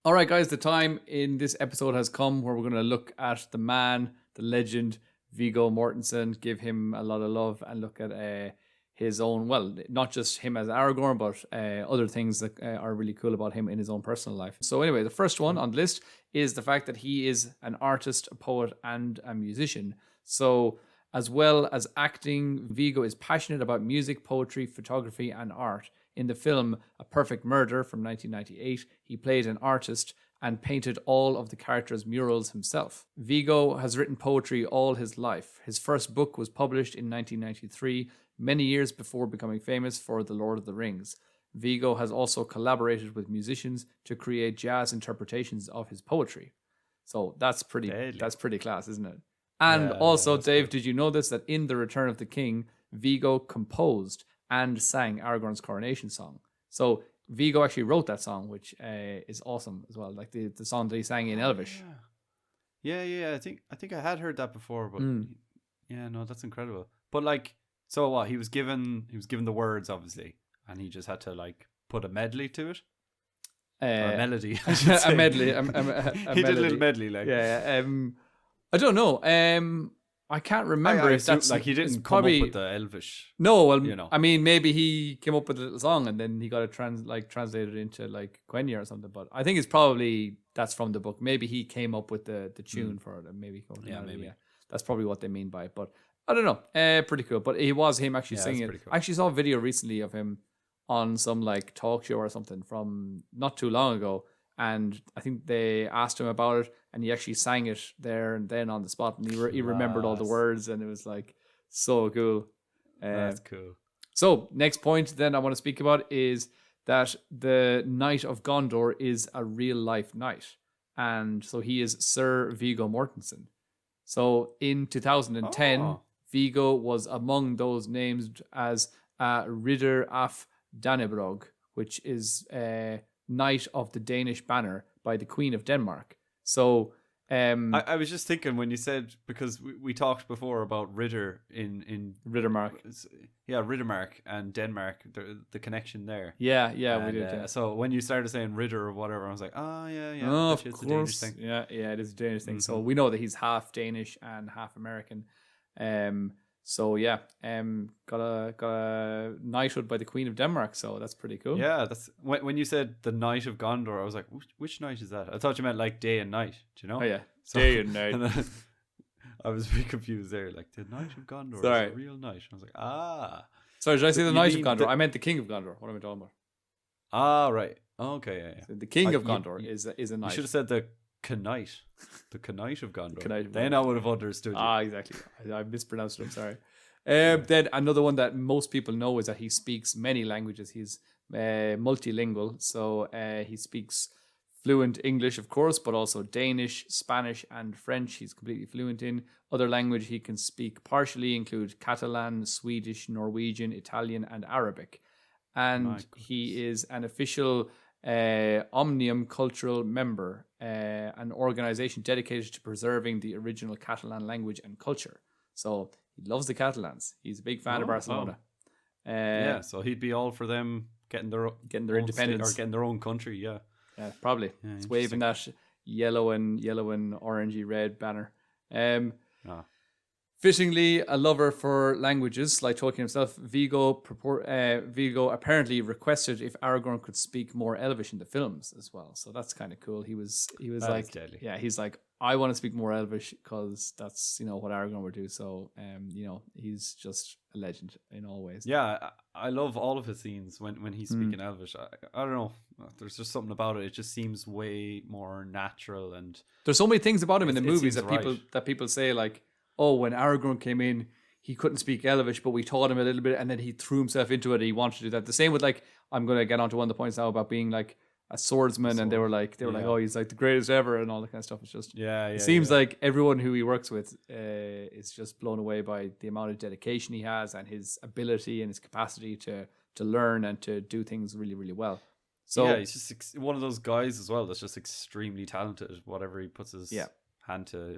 All right, guys, the time in this episode has come where we're going to look at the man, the legend, Viggo Mortensen, give him a lot of love and look at his own, well, not just him as Aragorn, but other things that are really cool about him in his own personal life. So anyway, the first one on the list is the fact that he is an artist, a poet, and a musician. So as well as acting, Viggo is passionate about music, poetry, photography, and art. In the film A Perfect Murder from 1998, he played an artist and painted all of the characters' murals himself. Viggo has written poetry all his life. His first book was published in 1993, many years before becoming famous for The Lord of the Rings. Viggo has also collaborated with musicians to create jazz interpretations of his poetry. So that's pretty class, isn't it? And also, Dave, cool. Did you know this, that in The Return of the King, Viggo composed and sang Aragorn's coronation song? So Viggo actually wrote that song, which is awesome as well. Like the song that he sang in Elvish. Yeah. I think I had heard that before, but yeah, no, that's incredible. But like, so what? He was given the words, obviously, and he just had to like put a medley to it. Or a melody. A medley. He did a little medley, like. Yeah. I don't know. I can't remember if that's like he didn't come up with the Elvish. No, well, you know. I mean, maybe he came up with a little song and then he got it translated into like Quenya or something. But I think it's probably that's from the book. Maybe he came up with the tune for it, and maybe maybe. Yeah, that's probably what they mean by it. But I don't know. Pretty cool. But it was him actually singing it. Cool. I actually saw a video recently of him on some like talk show or something from not too long ago. And I think they asked him about it, and he actually sang it there and then on the spot, and he remembered all the words, and it was like so cool. That's cool. So next point then I want to speak about is that the Knight of Gondor is a real life knight, and so he is Sir Viggo Mortensen. So in 2010, Viggo was among those named as Ridder af Dannebrog, which is Knight of the Danish Banner by the Queen of Denmark. So I was just thinking when you said, because we talked before about Ritter in Riddermark. Yeah, Riddermark and Denmark, the connection there. Yeah, we did. Yeah. So when you started saying Ritter or whatever, I was like, yeah. Oh, of course. A Danish thing. Yeah, it is a Danish thing. Mm-hmm. So we know that he's half Danish and half American. So yeah, got a knighthood by the Queen of Denmark, so that's pretty cool. Yeah, that's when you said the Knight of Gondor, I was like, which knight is that? I thought you meant like day and night. Do you know? Oh yeah, day and night. And I was really confused there. Like the Knight of Gondor is a real knight. And I was like, Sorry, did I say the Knight of Gondor? I meant the King of Gondor. What am I talking about? Right. Okay, yeah. So the King of Gondor is a knight. You should have said the Knight. The Knight of Gondor. Then I would have understood you. Exactly. I mispronounced it. I'm sorry. Then another one that most people know is that he speaks many languages. He's multilingual. So he speaks fluent English, of course, but also Danish, Spanish, and French. He's completely fluent in. Other language he can speak partially include Catalan, Swedish, Norwegian, Italian, and Arabic. And he is an official Omnium cultural member, an organization dedicated to preserving the original Catalan language and culture. So he loves the Catalans. He's a big fan of Barcelona. So he'd be all for them getting their independence or getting their own country. Yeah, probably. It's waving that yellow and orangey red banner. Fittingly, a lover for languages, like Tolkien himself, Viggo apparently requested if Aragorn could speak more Elvish in the films as well. So that's kind of cool. He was like, deadly. Yeah, he's like, I want to speak more Elvish because that's what Aragorn would do. So he's just a legend in all ways. Yeah, I love all of his scenes when he's speaking Elvish. I don't know, there's just something about it. It just seems way more natural, and there's so many things about him in the movies that people say like, oh, when Aragorn came in, he couldn't speak Elvish, but we taught him a little bit, and then he threw himself into it. And he wanted to do that. The same with like, I'm going to get onto one of the points now about being like a swordsman, and they were like, oh, he's like the greatest ever, and all that kind of stuff. It's just, it seems like everyone who he works with is just blown away by the amount of dedication he has and his ability and his capacity to learn and to do things really, really well. So he's just one of those guys as well that's just extremely talented. Whatever he puts his hand to,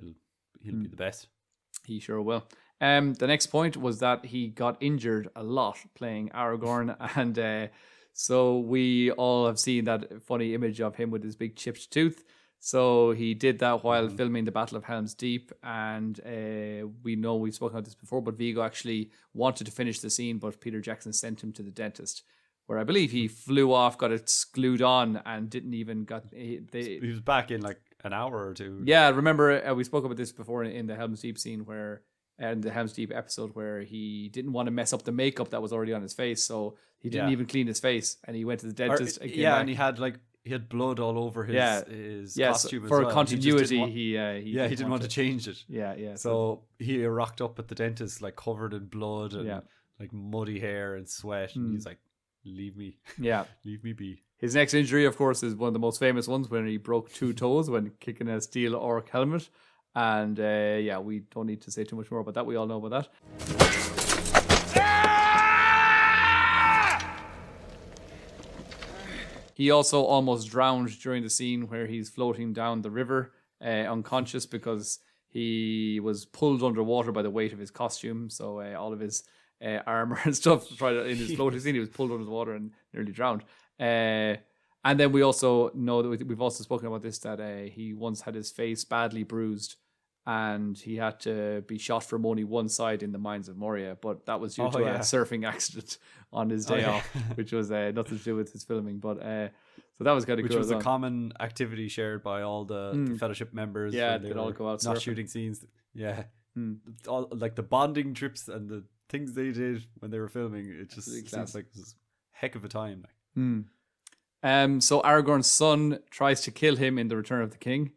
he'll be the best. He sure will. The next point was that he got injured a lot playing Aragorn, and So we all have seen that funny image of him with his big chipped tooth. So he did that while filming the Battle of Helm's Deep, and we know we've spoken about this before, but Viggo actually wanted to finish the scene, but Peter Jackson sent him to the dentist, where I believe he flew off, got it glued on, and didn't even He was back in like an hour or two. Yeah, remember we spoke about this before in the Helm's Deep scene in the Helm's Deep episode where he didn't want to mess up the makeup that was already on his face, so he didn't even clean his face, and he went to the dentist. And he had blood all over his costume for as well. continuity. He didn't want to change it. Yeah. So he rocked up at the dentist like covered in blood and like muddy hair and sweat, and he's like, "Leave me, leave me be." His next injury, of course, is one of the most famous ones when he broke 2 toes when kicking a steel orc helmet. And we don't need to say too much more about that. We all know about that. He also almost drowned during the scene where he's floating down the river unconscious because he was pulled underwater by the weight of his costume. So all of his armor and stuff in his floating scene, he was pulled under the water and nearly drowned. And then we also know that we've also spoken about this, that he once had his face badly bruised and he had to be shot from only one side in the Mines of Moria, but that was due to a surfing accident on his day off, which was nothing to do with his filming. But so that was kind of cool. Which was a common activity shared by all the Fellowship members. Yeah, they'd all go out not surfing. shooting scenes. Yeah, all like the bonding trips and the things they did when they were filming. It just seems like it was a heck of a time. So Aragorn's son tries to kill him in The Return of the King.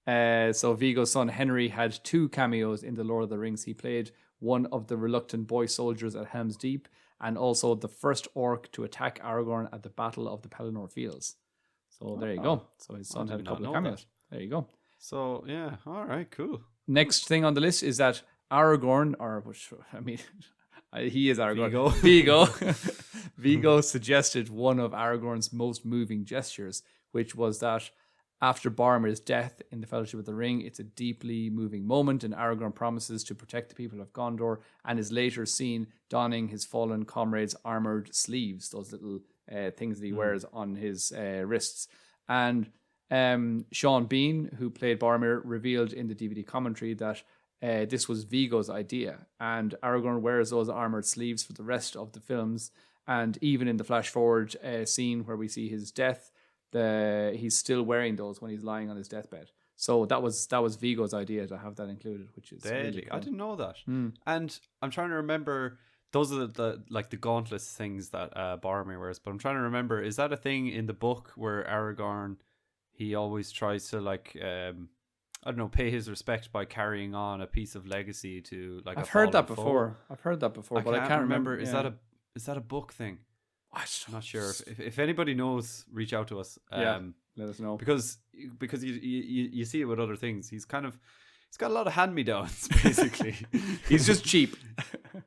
So Viggo's son Henry had 2 cameos in The Lord of the Rings. He played one of the reluctant boy soldiers at Helm's Deep, and also the first orc to attack Aragorn at the Battle of the Pelennor Fields. So there you go. So his son had a couple of cameos. There you go. So yeah, all right, cool. Next thing on the list is that Aragorn, he is Aragorn. Viggo suggested one of Aragorn's most moving gestures, which was that after Boromir's death in the Fellowship of the Ring, it's a deeply moving moment, and Aragorn promises to protect the people of Gondor and is later seen donning his fallen comrade's armoured sleeves, those little things that he wears on his wrists. And Sean Bean, who played Boromir, revealed in the DVD commentary that this was Viggo's idea, and Aragorn wears those armoured sleeves for the rest of the films, and even in the flash forward scene where we see his death, he's still wearing those when he's lying on his deathbed. So that was Viggo's idea to have that included, which is really cool. I didn't know that. And I'm trying to remember, those are the gauntlets things that Boromir wears, but I'm trying to remember, is that a thing in the book where Aragorn, he always tries to pay his respect by carrying on a piece of legacy to I've heard that before, but I can't remember. Is that a book thing? I'm not sure. If anybody knows, reach out to us. Let us know. Because you see it with other things. He's got a lot of hand-me-downs, basically. He's just cheap.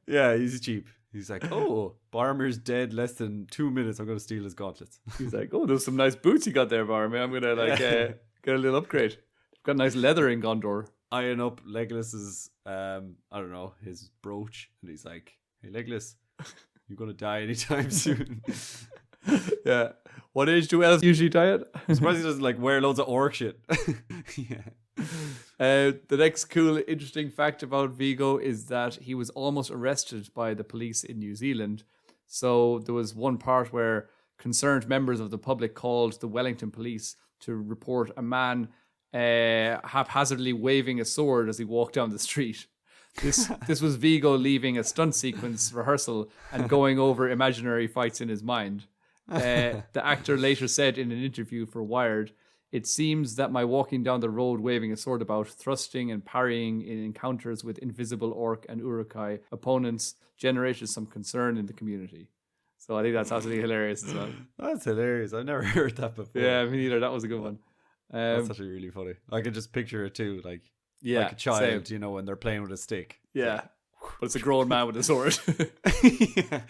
Yeah, he's cheap. He's like, oh, Boromir's dead less than 2 minutes. I'm going to steal his gauntlets. He's like, oh, there's some nice boots you got there, Boromir. I'm going to get a little upgrade. Got nice leather in Gondor. Eyeing up Legolas's, his brooch. And he's like, hey, Legolas, you're going to die anytime soon. Yeah. What age do elves usually die at? I'm surprised he doesn't wear loads of orc shit. Yeah. The next cool, interesting fact about Viggo is that he was almost arrested by the police in New Zealand. So there was one part where concerned members of the public called the Wellington police to report a man haphazardly waving a sword as he walked down the street. This was Viggo leaving a stunt sequence rehearsal and going over imaginary fights in his mind. The actor later said in an interview for Wired, "It seems that my walking down the road waving a sword about, thrusting and parrying in encounters with invisible orc and Uruk-hai opponents generated some concern in the community." So I think that's absolutely hilarious as well. That's hilarious. I've never heard that before. Yeah, me neither. That was a good one. That's actually really funny. I can just picture it too, like a child, same. when they're playing with a stick. Yeah, but it's a grown man with a sword. Yeah.